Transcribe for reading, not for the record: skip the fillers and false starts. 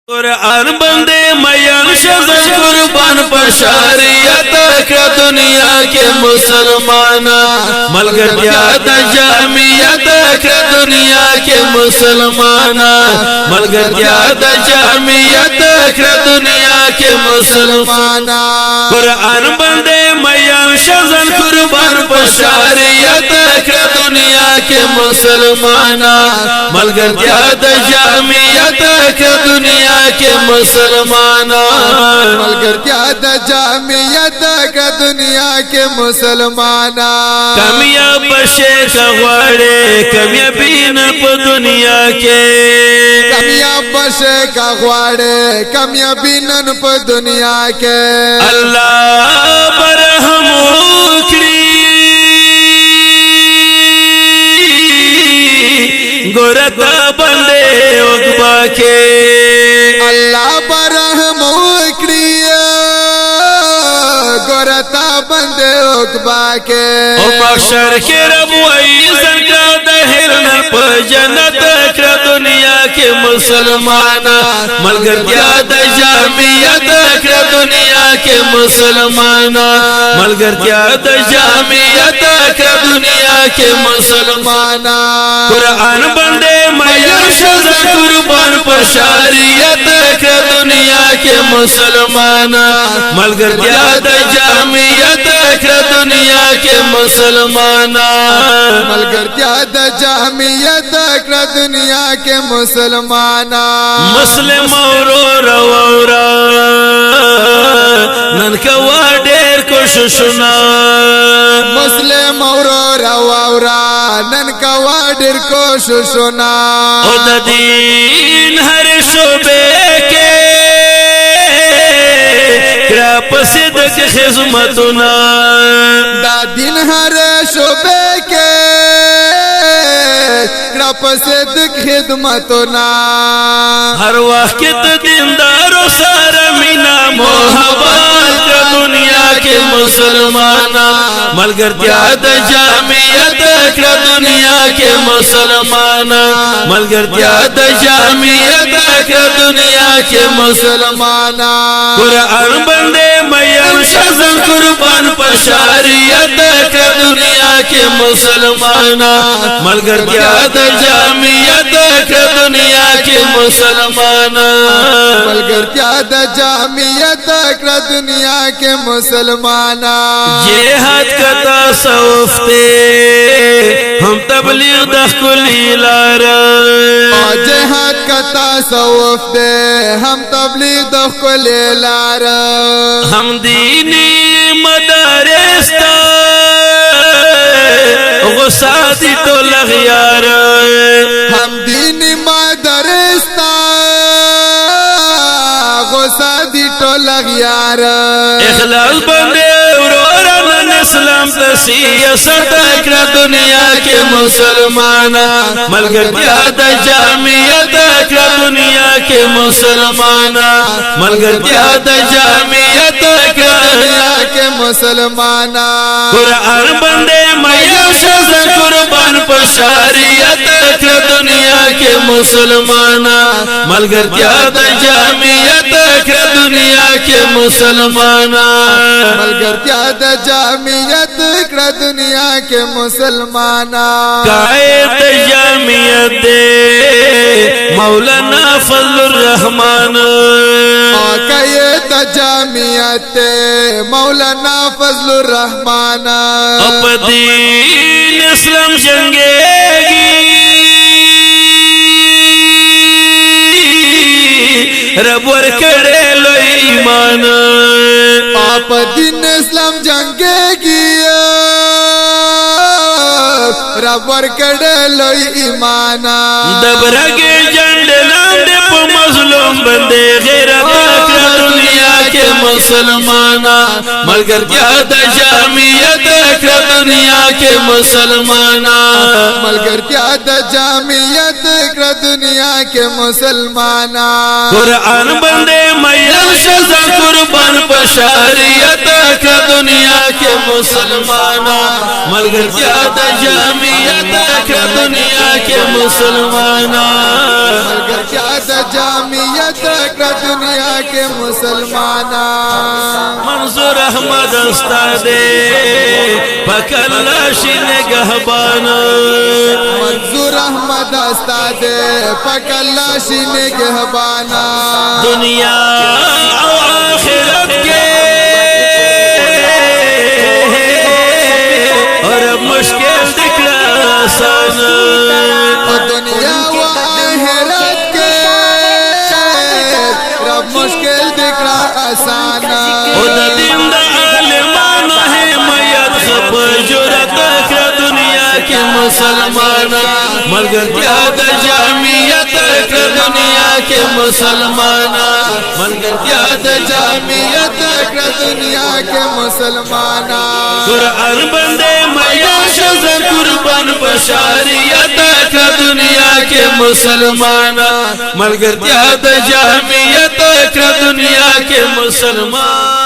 قرآن بندے میان شزن قربان پشاریت کا دنیا کے مسلمانا ملگر دیاد جامعیت کا دنیا کے مسلمانا ملگر دیاد جامعیت کا دنیا کے مسلمانا قرآن بندے میان شزن قربان پشاریت کا دنیا کے مسلمانا ملگر دیاد جامعیت کا دنیا کے مسلمانا ملگر کیا دا جامعیت کا دنیا کے مسلمانا کامیاب شیخ غواړي کامیابین په دنیا کې کامیاب شیخ غواړي کامیابین په دنیا کې الله برحم وکړي ګورتا بندے وګبا کې اللہ برحم وکړي ګورتا بندے وګبا کې او محشر کې رب وای زنګا د هرن په جنت کړه دنیا کې مسلمانا ملګر کیا د جامعیت کړه دنیا کې مسلمانا ملګر کیا د جامعیت کړه دنیا کې مسلمانا قرآن بندے میا شذ قربان پشاریت کړه دنیا کې مسلمانا ملګر کیا د جامعیت کړه دنیا کې مسلمانا ملګر کیا د جامعیت کړه دنیا کې مسلمانا مسلم اورورا نن کوا ډېر کوششونه مسلم اورورا نن کوا ډېر کوششونه او د دین هر شوبه کې کرا پسې د خدمتونه دا دین هر شوبه کې کرا پسې د خدمتونه هر وخت د دیندارو سره مینا محبت دنیا کې مسلمانا ملګرتیا د جامعیت کړه دنیا کې مسلمانا ملګرتیا د جامعیت کړه دنیا کې مسلمانا قرآن بندے میان شزن قربان پشاریت کړه دنیا کې مسلمانا ملګرتیا د جامعیت کړه دنیا کې مسلمانا ملګرتیا د جامعیت کړه دنیا کې مسلمانا جهاد کتا سوفتے ہم تبلیغ د خلی لار جهاد کتا سوف دے ہم تبلیغ د خلی لار ہم دینی مدارس تا غصاتی تو لغیار ہم دینی مدارس تا غصاتی تو لغیار اخلاص بندے ورورن اسلام سیاست کړه دنیا کې مسلمانا ملګرتیا د جامعیت کړه دنیا کې مسلمانا ملګرتیا د جامعیت کړه دنیا کې مسلمانا قرآن بندے میا شذ قربان پشاریت کړه دنیا کې مسلمانا ملګرتیا د جامعیت کړه دنیا کې مسلمانا ملګرتیا د جامعیت کړه دنیا کې مسلمانا قائد جامعیت دے مولانا فضل الرحمن قائد جامعیت مولانا فضل الرحمن اپ دین اسلام جنگیگی رب ورکڑے لو ایمان آپ دین اسلام جنگے گیا رب ورکڑے لو ایمانا دبرگے جنڈ لاندے پا مظلوم بندے غیرت کر دنیا کے مسلمانا ملگر کیا دا جامعیت कर दुनिया के मुसलमाना मलगरत्या द जामियत कर दुनिया के मुसलमाना कुरान बंदे मैल शजा कुर्बान बशरियत कर दुनिया के मुसलमाना मलगरत्या द जामियत कर दुनिया के मुसलमाना मलगरत्या द जामियत कर दुनिया के मुसलमाना मंजूर अहमद उस्तादे पकल्लाशी निगहबाना मंजूर अहमद उस्ताद पकल्लाशी निगहबाना दुनिया और आखिरत के और मुश्किल दिखला आसान दुनिया व आखिरत के रब मुश्किल दिख रहा आसान दिन आलमान है मैत खप जुरत कर दुनिया के मुसलमान मलगरत्या द जामियत कर दुनिया के मुसलमान मलगरत्या द जामियत कर दुनिया के मुसलमाना कुरान बंदे मैया शज़ा कुर्बान बशरियत कर दुनिया के मुसलमान मलगरत्या द जामियत कर दुनिया के मुसलमान